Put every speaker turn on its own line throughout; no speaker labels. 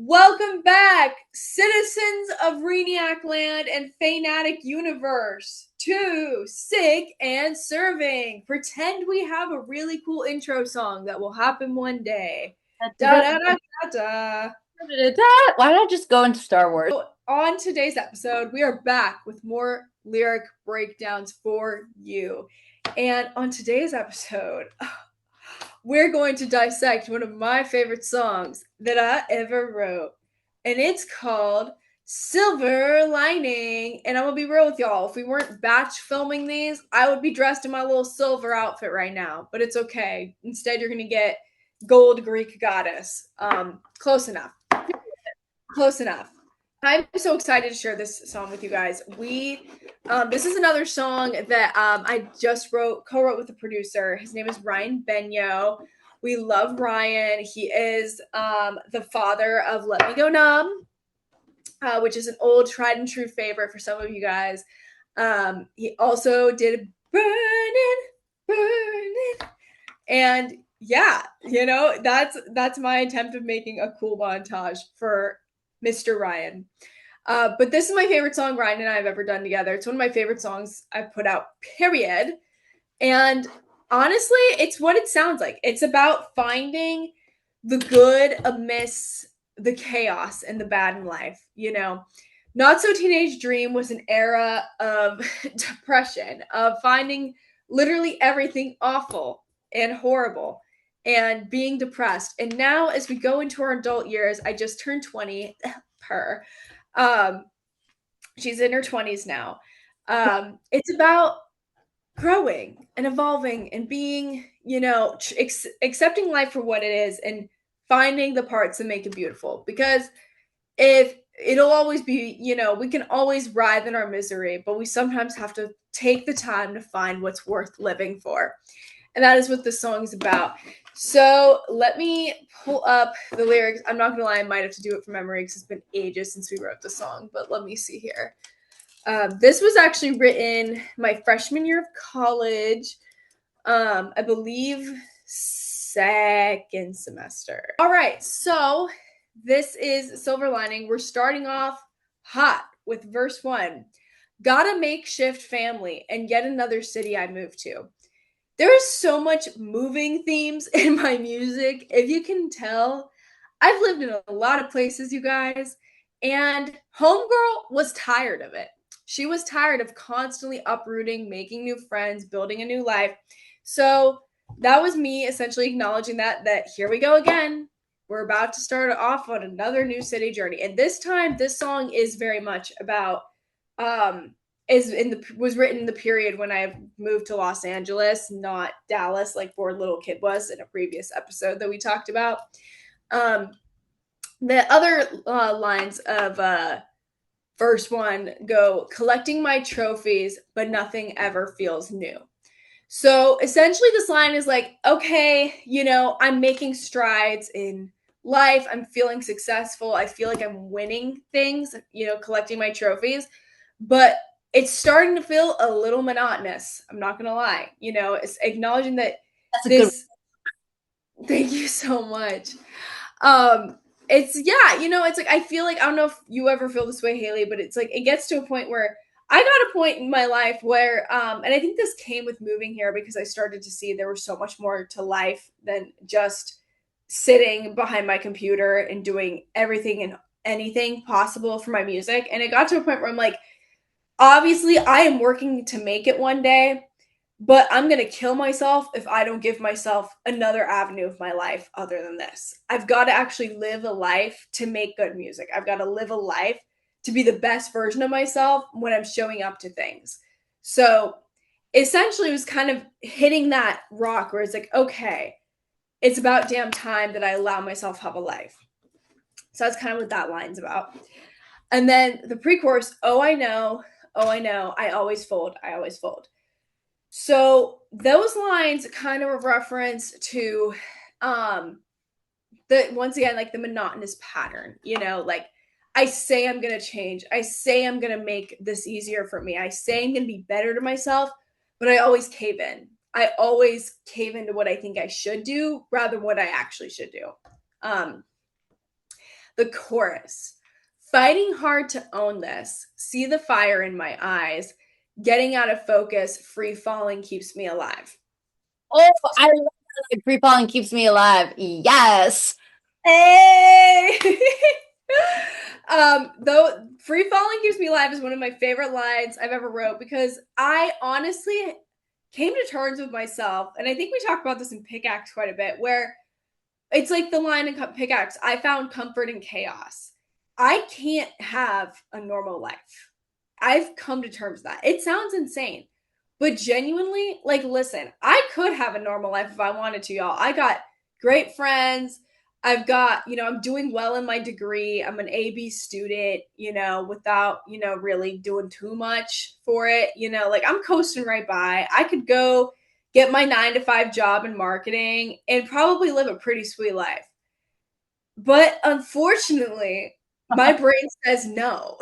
Welcome back, citizens of Reniac Land and Fanatic Universe, to Sick and Serving. Pretend we have a really cool intro song that will happen one day. Da da da da da.
Why not just go into Star Wars?
So, on today's episode, we are back with more lyric breakdowns for you. And on today's episode, we're going to dissect one of my favorite songs that I ever wrote. And it's called Silver Lining. And I'm going to be real with y'all. If we weren't batch filming these, I would be dressed in my little silver outfit right now. But it's okay. Instead, you're going to get gold Greek goddess. Close enough. Close enough. I'm so excited to share this song with you guys. This is another song that I just co-wrote with the producer. His name is Ryan Benyo. We love Ryan. He is the father of Let Me Go Numb, which is an old tried and true favorite for some of you guys. He also did Burnin', and yeah, that's my attempt of making a cool montage for Mr. Ryan. But this is my favorite song Ryan and I have ever done together. It's one of my favorite songs I've put out, period. And honestly, it's what it sounds like. It's about finding the good amidst the chaos and the bad in life, Not So Teenage Dream was an era of depression, of finding literally everything awful and horrible and being depressed. And now as we go into our adult years, I just turned 20 per she's in her 20s now. It's about growing and evolving and being, accepting life for what it is and finding the parts that make it beautiful. Because if it'll always be, we can always writhe in our misery, but we sometimes have to take the time to find what's worth living for. And that is what this song is about. So let me pull up the lyrics. I'm not going to lie, I might have to do it from memory because it's been ages since we wrote the song, but let me see here. This was actually written my freshman year of college, I believe second semester. All right, so this is Silver Lining. We're starting off hot with verse 1. Got a makeshift family and yet another city I moved to. There is so much moving themes in my music. If you can tell, I've lived in a lot of places, you guys, and Homegirl was tired of it. She was tired of constantly uprooting, making new friends, building a new life. So that was me essentially acknowledging that here we go again. We're about to start off on another new city journey. And this time, this song is very much about was written in the period when I moved to Los Angeles, not Dallas, like Bored Little Kid was in a previous episode that we talked about. The other lines of verse 1 go, collecting my trophies, but nothing ever feels new. So essentially this line is like, okay, I'm making strides in life. I'm feeling successful. I feel like I'm winning things, collecting my trophies, but it's starting to feel a little monotonous. I'm not going to lie. It's acknowledging that
That's a good.
this, thank you so much. It's it's like, I feel like, I don't know if you ever feel this way, Haley, but it's like, it gets to a point where I got a point in my life where, and I think this came with moving here because I started to see there was so much more to life than just sitting behind my computer and doing everything and anything possible for my music. And it got to a point where I'm like, obviously I am working to make it one day, but I'm going to kill myself if I don't give myself another avenue of my life other than this. I've got to actually live a life to make good music. I've got to live a life to be the best version of myself when I'm showing up to things. So essentially it was kind of hitting that rock where it's like, okay, it's about damn time that I allow myself to have a life. So that's kind of what that line's about. And then the pre-chorus, oh, I know, I always fold, I always fold. So those lines kind of a reference to once again, like the monotonous pattern, like I say I'm going to change. I say I'm going to make this easier for me. I say I'm going to be better to myself, but I always cave in. I always cave into what I think I should do rather than what I actually should do. The chorus. Fighting hard to own this. See the fire in my eyes. Getting out of focus. Free falling keeps me alive.
Oh, I love that. Free falling keeps me alive. Yes.
Hey! Though free falling keeps me alive is one of my favorite lines I've ever wrote because I honestly came to terms with myself, and I think we talked about this in Pickaxe quite a bit, where it's like the line in Pickaxe, I found comfort in chaos. I can't have a normal life. I've come to terms with that. It sounds insane, but genuinely, like, listen, I could have a normal life if I wanted to, y'all. I got great friends. I've got, I'm doing well in my degree. I'm an AB student, without, really doing too much for it. Like I'm coasting right by. I could go get my 9 to 5 job in marketing and probably live a pretty sweet life. But unfortunately, my brain says no.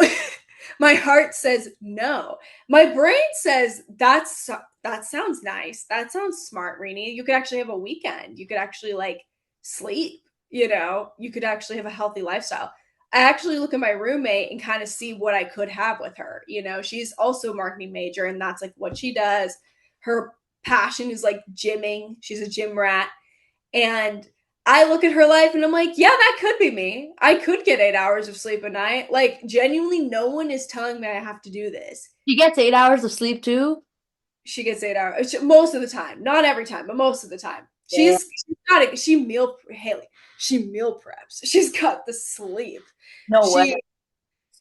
My heart says no. My brain says that sounds nice. That sounds smart, Rini. You could actually have a weekend. You could actually like sleep, you could actually have a healthy lifestyle. I actually look at my roommate and kind of see what I could have with her. She's also a marketing major and that's like what she does. Her passion is like gymming. She's a gym rat. And I look at her life and I'm like, yeah, that could be me. I could get 8 hours of sleep a night. Like, genuinely, no one is telling me I have to do this.
She gets 8 hours of sleep too?
She gets 8 hours most of the time. Not every time, but most of the time.
Yeah.
She's got it. Haley, she meal preps. She's got the sleep.
No way.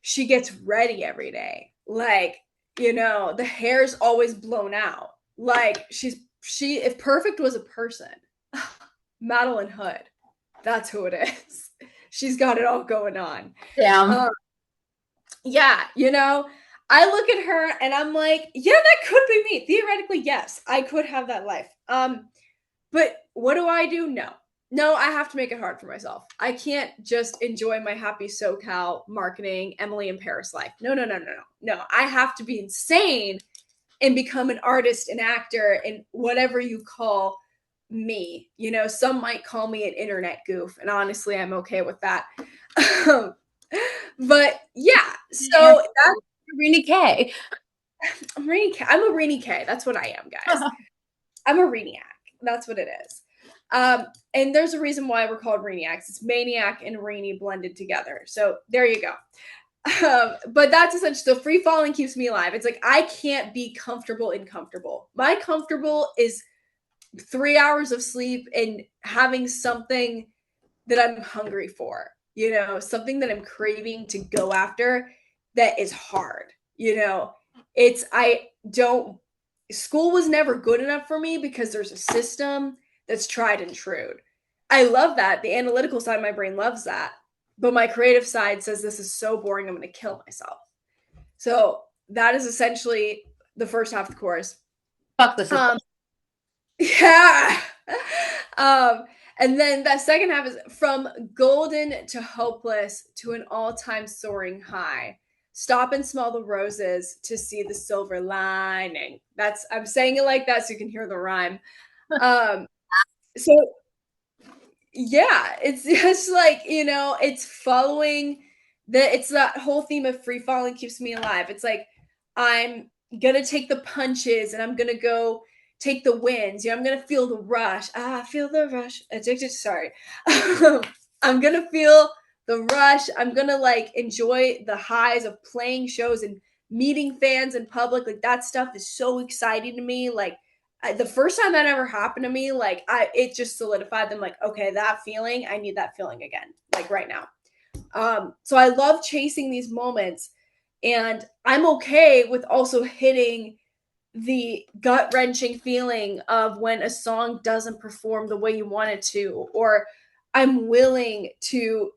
She gets ready every day. Like, the hair's always blown out. Like, if perfect was a person, Madeline Hood. That's who it is. She's got it all going on.
Damn.
Yeah, I look at her and I'm like, yeah, that could be me. Theoretically, yes, I could have that life. But what do? No, I have to make it hard for myself. I can't just enjoy my happy SoCal marketing Emily in Paris life. No. I have to be insane and become an artist, an actor, and whatever you call me. Some might call me an internet goof, and honestly, I'm okay with that. But yeah, so that's
Rini K.
I'm Rini K. I'm a Rini K. That's what I am, guys. I'm a Reniac. That's what it is. And there's a reason why we're called Reniacs. It's maniac and Rini blended together. So there you go. But that's essentially, so free falling keeps me alive. It's like I can't be comfortable in comfortable. My comfortable is 3 hours of sleep and having something that I'm hungry for, something that I'm craving to go after that is hard. School was never good enough for me because there's a system that's tried and true. I love that. The analytical side of my brain loves that. But my creative side says this is so boring, I'm going to kill myself. So that is essentially the first half of the chorus.
Fuck this.
Yeah. And then that second half is from golden to hopeless to an all-time soaring high. Stop and smell the roses to see the silver lining. I'm saying it like that so you can hear the rhyme. So yeah, it's just like, it's following it's that whole theme of free falling keeps me alive. It's like, I'm going to take the punches and I'm going to go take the wins. I'm going to feel the rush. Feel the rush. Addicted. Sorry. I'm going to feel the rush. I'm going to like enjoy the highs of playing shows and meeting fans in public. Like that stuff is so exciting to me. Like the first time that ever happened to me, like it just solidified them. Like, okay, that feeling, I need that feeling again, like right now. So I love chasing these moments, and I'm okay with also hitting the gut-wrenching feeling of when a song doesn't perform the way you want it to, or I'm willing to,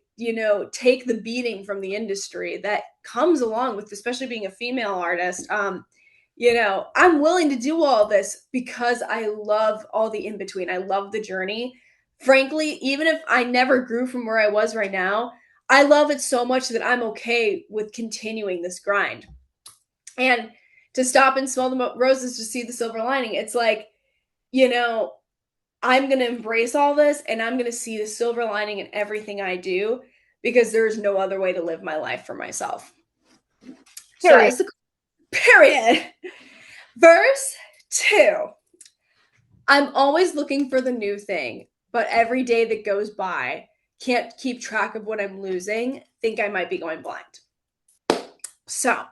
take the beating from the industry that comes along with, especially being a female artist. I'm willing to do all this because I love all the in-between. I love the journey. Frankly, even if I never grew from where I was right now, I love it so much that I'm okay with continuing this grind. And to stop and smell the roses to see the silver lining, it's like, I'm going to embrace all this and I'm going to see the silver lining in everything I do because there's no other way to live my life for myself. So that
Period.
is the period. Verse 2. I'm always looking for the new thing, but every day that goes by, can't keep track of what I'm losing, think I might be going blind. So,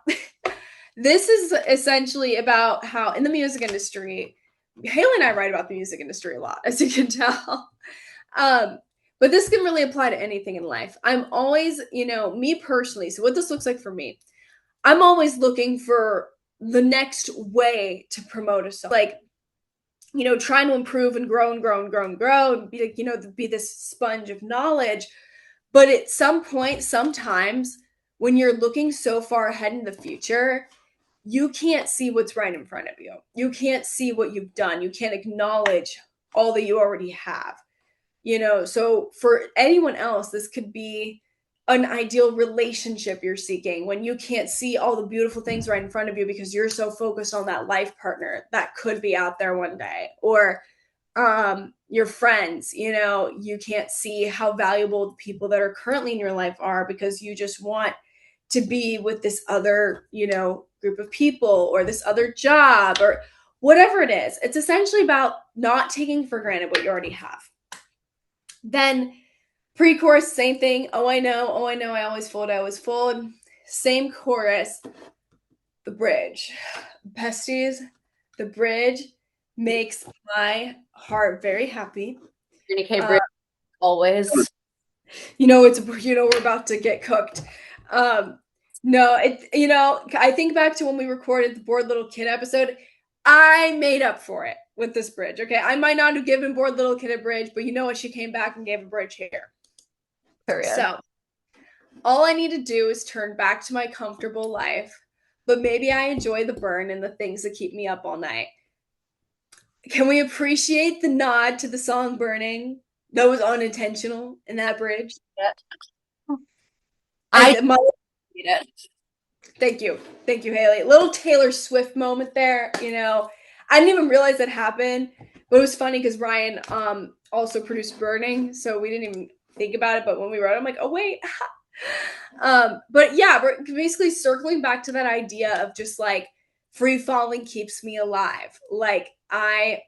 this is essentially about how in the music industry, Haley and I write about the music industry a lot, as you can tell. But this can really apply to anything in life. I'm always, me personally, so what this looks like for me, I'm always looking for the next way to promote a song. Like, trying to improve and grow and grow and grow and grow and be like, be this sponge of knowledge. But at some point, sometimes when you're looking so far ahead in the future, you can't see what's right in front of you. You can't see what you've done. You can't acknowledge all that you already have. So for anyone else, this could be an ideal relationship you're seeking when you can't see all the beautiful things right in front of you because you're so focused on that life partner that could be out there one day. Or your friends, you can't see how valuable the people that are currently in your life are because you just want to be with this other, group of people or this other job or whatever it is. It's essentially about not taking for granted what you already have. Then pre-chorus, same thing. Oh, I know, I always fold. Same chorus. The bridge. Besties, the bridge makes my heart very happy.
Rini K bridge, always.
We're about to get cooked. No, I think back to when we recorded the Bored Little Kid episode. I made up for it with this bridge. Okay, I might not have given Bored Little Kid a bridge, but you know what? She came back and gave a bridge here.
Period.
So all I need to do is turn back to my comfortable life, but maybe I enjoy the burn and the things that keep me up all night. Can we appreciate the nod to the song Burning? That was unintentional in that bridge.
I
Thank you, Haley. Little Taylor Swift moment there. I didn't even realize that happened, but it was funny because Ryan also produced Burning, so we didn't even think about it. But when we wrote it, I'm like, oh wait. But yeah, we're basically circling back to that idea of just like free falling keeps me alive. Like I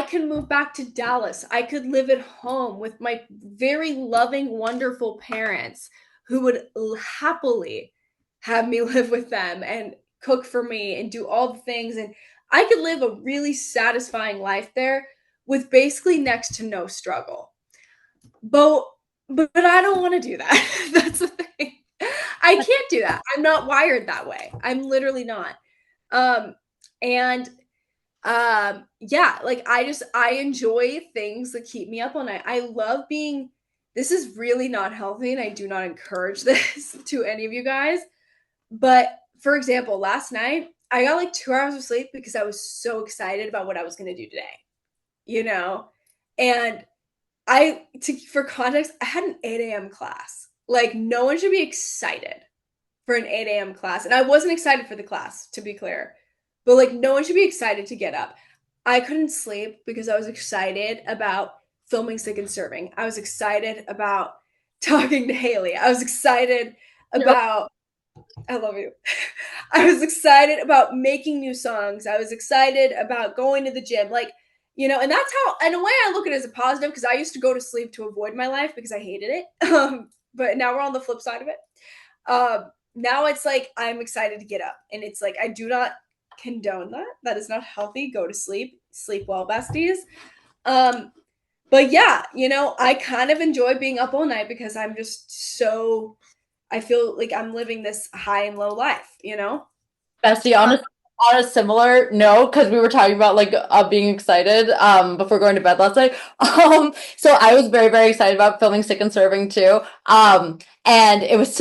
can move back to Dallas. I could live at home with my very loving, wonderful parents who would happily have me live with them and cook for me and do all the things. And I could live a really satisfying life there with basically next to no struggle. But I don't want to do that. That's the thing. I can't do that. I'm not wired that way. I'm literally not. Like I enjoy things that keep me up all night. I love this is really not healthy and I do not encourage this to any of you guys. But for example, last night I got like 2 hours of sleep because I was so excited about what I was going to do today, and for context, I had an 8 a.m. class. Like no one should be excited for an 8 a.m. class. And I wasn't excited for the class, to be clear. But like no one should be excited to get up. I couldn't sleep because I was excited about filming Sick and Serving. I was excited about talking to Haley. I was excited about I love you. I was excited about making new songs. I was excited about going to the gym. Like, and that's how, in a way, I look at it as a positive because I used to go to sleep to avoid my life because I hated it. But now we're on the flip side of it. Now it's like I'm excited to get up. And it's like I do not condone that. That is not healthy. Go to sleep. Sleep well, besties. But yeah, I kind of enjoy being up all night because I'm just so I feel like I'm living this high and low life,
Bestie, on a similar note, because we were talking about like being excited before going to bed last night. So I was very, very excited about filming Sick and Serving too. And it was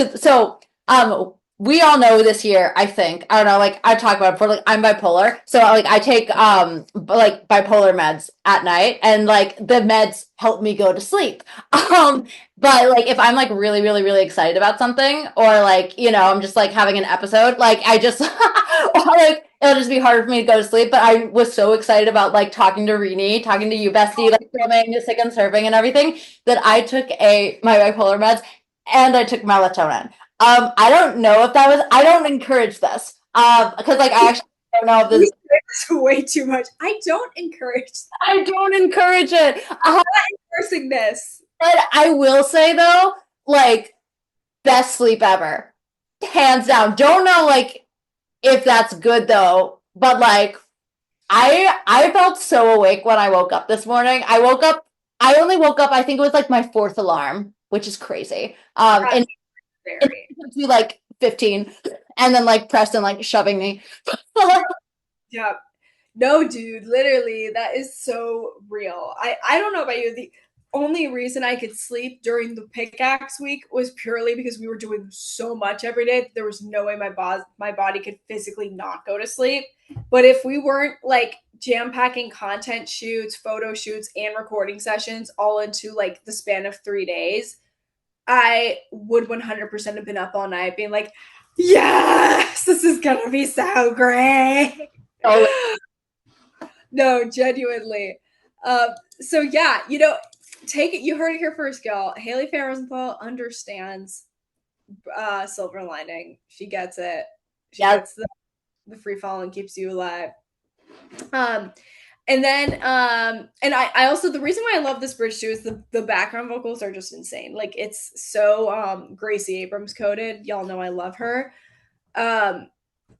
we all know this year, I think. I don't know, like I've talked about it before, like I'm bipolar. So like I take like bipolar meds at night and like the meds help me go to sleep. Um but like if I'm like really, really, really excited about something or like, you know, I'm just like having an episode, like I just or like it'll just be harder for me to go to sleep. But I was so excited about like talking to Rini, talking to you, Bestie, like filming Sick and Serving and everything, that I took my bipolar meds and I took melatonin. I don't know if that was. I don't encourage this. Because like I actually don't know if
We
this.
say this way too much. I don't encourage
I don't encourage it.
endorsing this.
But I will say though, like best sleep ever, hands down. Don't know like if that's good though, but like I felt so awake when I woke up this morning. I woke up. I only woke up. I think it was like my fourth alarm, which is crazy. And
That's
it
very.
took me like 15, and then like Preston like shoving me.
Yeah. No, dude, literally, that is so real. I don't know about you. The only reason I could sleep during the pickaxe week was purely because we were doing so much every day. There was no way my body could physically not go to sleep. But if we weren't like jam packing content shoots, photo shoots, and recording sessions all into like the span of 3 days, I would 100% have been up all night being like, yes, this is gonna be so great.
Oh,
No, genuinely. So yeah, take it. You heard it here first, y'all. Haley Faye Rosenthal understands silver lining. She gets it. She
yeah.
gets the free fall and keeps you alive. Um, and then and I also, the reason why I love this bridge too is the background vocals are just insane. Like it's so Gracie Abrams coded. Y'all know I love her. Um,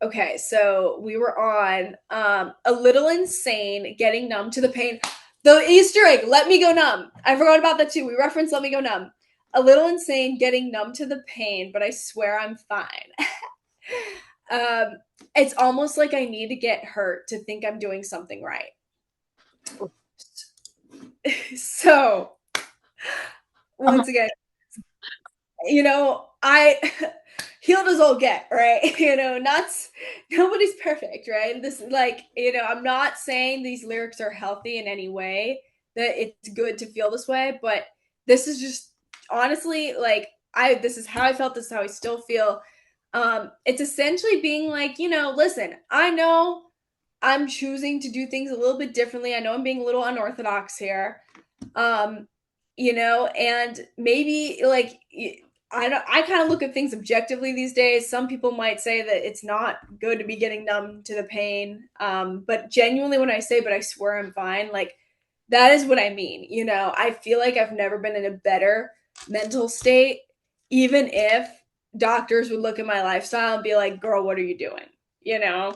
Okay, so we were on A Little Insane, Getting Numb to the Pain. The Easter egg, Let Me Go Numb. I forgot about that too. We referenced Let Me Go Numb. A Little Insane, Getting Numb to the Pain, but I swear I'm fine. It's almost like I need to get hurt to think I'm doing something right. So, once again, I healed as all get, right? Nobody's perfect, right? This like, I'm not saying these lyrics are healthy in any way, that it's good to feel this way, but this is just honestly like this is how I felt, this is how I still feel. It's essentially being like, listen, I know I'm choosing to do things a little bit differently. I know I'm being a little unorthodox here. Um, and maybe like I kind of look at things objectively these days. Some people might say that it's not good to be getting numb to the pain. But genuinely when I say, but I swear I'm fine, like that is what I mean. I feel like I've never been in a better mental state, even if doctors would look at my lifestyle and be like, girl, what are you doing? You know?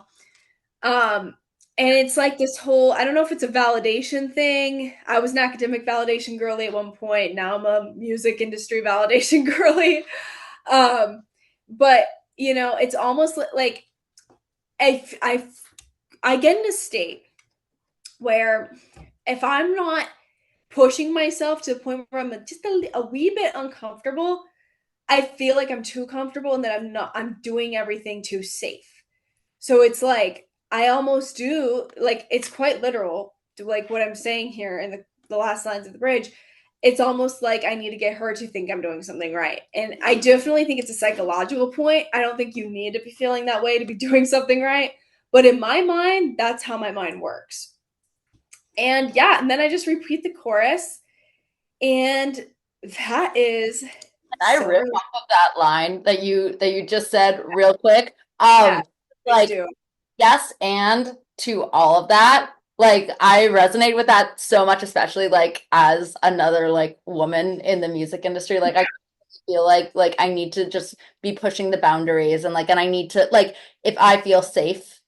Um, and it's like this whole, I don't know if it's a validation thing. I was an academic validation girly at one point. Now I'm a music industry validation girly. Um, but it's almost like I, I, I get in a state where if I'm not pushing myself to the point where I'm just a wee bit uncomfortable, I feel like I'm too comfortable and that I'm doing everything too safe. So it's like I almost do, like it's quite literal to like what I'm saying here in the last lines of the bridge. It's almost like I need to get her to think I'm doing something right. And I definitely think it's a psychological point. I don't think you need to be feeling that way to be doing something right. But in my mind, that's how my mind works. And yeah, and then I just repeat the chorus. And that is
I
so
ripped off of that line that you just said real quick.
yeah, please
Like
do.
yes, and to all of that, like I resonate with that so much, especially like as another like woman in the music industry. Like I feel like I need to just be pushing the boundaries and I need to like if I feel safe,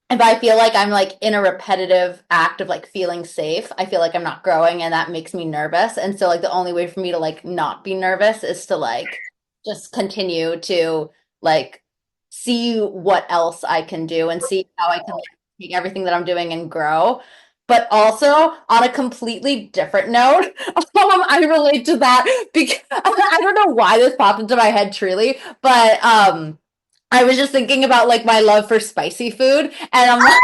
if I feel like I'm like in a repetitive act of like feeling safe, I feel like I'm not growing and that makes me nervous. And so like the only way for me to like not be nervous is to like just continue to like see what else I can do and see how I can like, take everything that I'm doing and grow. But also on a completely different note, I relate to that because I don't know why this popped into my head truly, but I was just thinking about like my love for spicy food, and I'm like,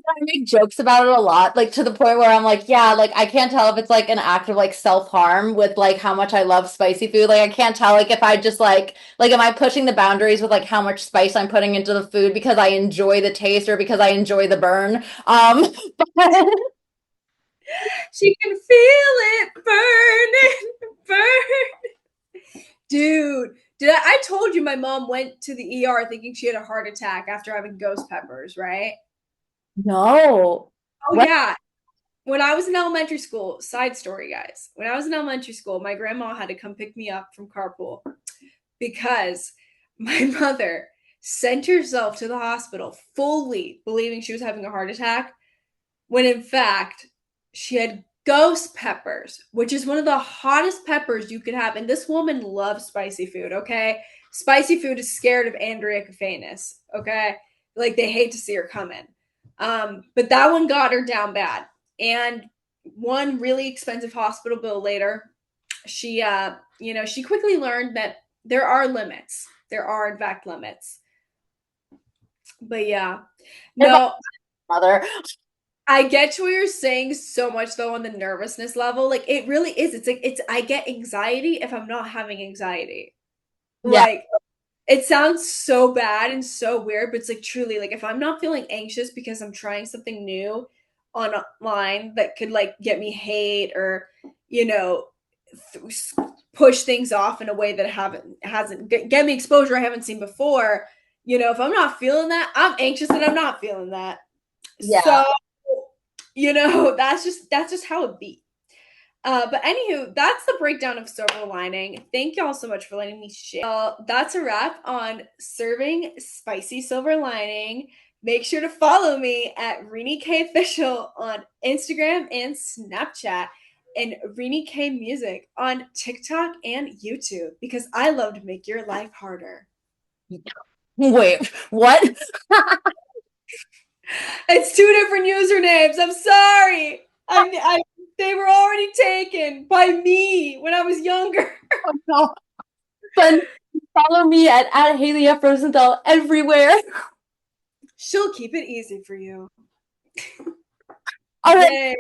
I make jokes about it a lot, like to the point where I'm like, yeah, like I can't tell if it's like an act of like self-harm with like how much I love spicy food. Like I can't tell like if I just like am I pushing the boundaries with like how much spice I'm putting into the food because I enjoy the taste or because I enjoy the burn. But
She can feel it burning, burn. Dude, I told you my mom went to the ER thinking she had a heart attack after having ghost peppers, right?
no.
Oh
What?
yeah. When I was in elementary school, side story, guys. When I was in elementary school, my grandma had to come pick me up from carpool because my mother sent herself to the hospital fully believing she was having a heart attack when in fact she had ghost peppers, which is one of the hottest peppers you could have. And this woman loves spicy food, okay? Spicy food is scared of Andrea Cafanis, okay? Like they hate to see her coming. But that one got her down bad. And one really expensive hospital bill later, she quickly learned that there are limits. There are, in fact, limits. But yeah,
If I
no,
mother.
I get what you're saying so much though on the nervousness level. Like it really is. It's like I get anxiety if I'm not having anxiety.
Yeah.
Like it sounds so bad and so weird, but it's like truly like if I'm not feeling anxious because I'm trying something new online that could like get me hate or you know push things off in a way that haven't hasn't get me exposure I haven't seen before. If I'm not feeling that, I'm anxious that I'm not feeling that.
Yeah.
So that's just how it be. But anywho, that's the breakdown of silver lining. Thank y'all so much for letting me share. That's a wrap on serving spicy silver lining. Make sure to follow me at Rini K Official on Instagram and Snapchat, and Rini K Music on TikTok and YouTube because I love to make your life harder.
Wait, what?
It's two different usernames. I'm sorry. They were already taken by me when I was younger.
Oh, no. But follow me at Haley F. Rosenthal everywhere.
She'll keep it easy for you.
All right.
Yay.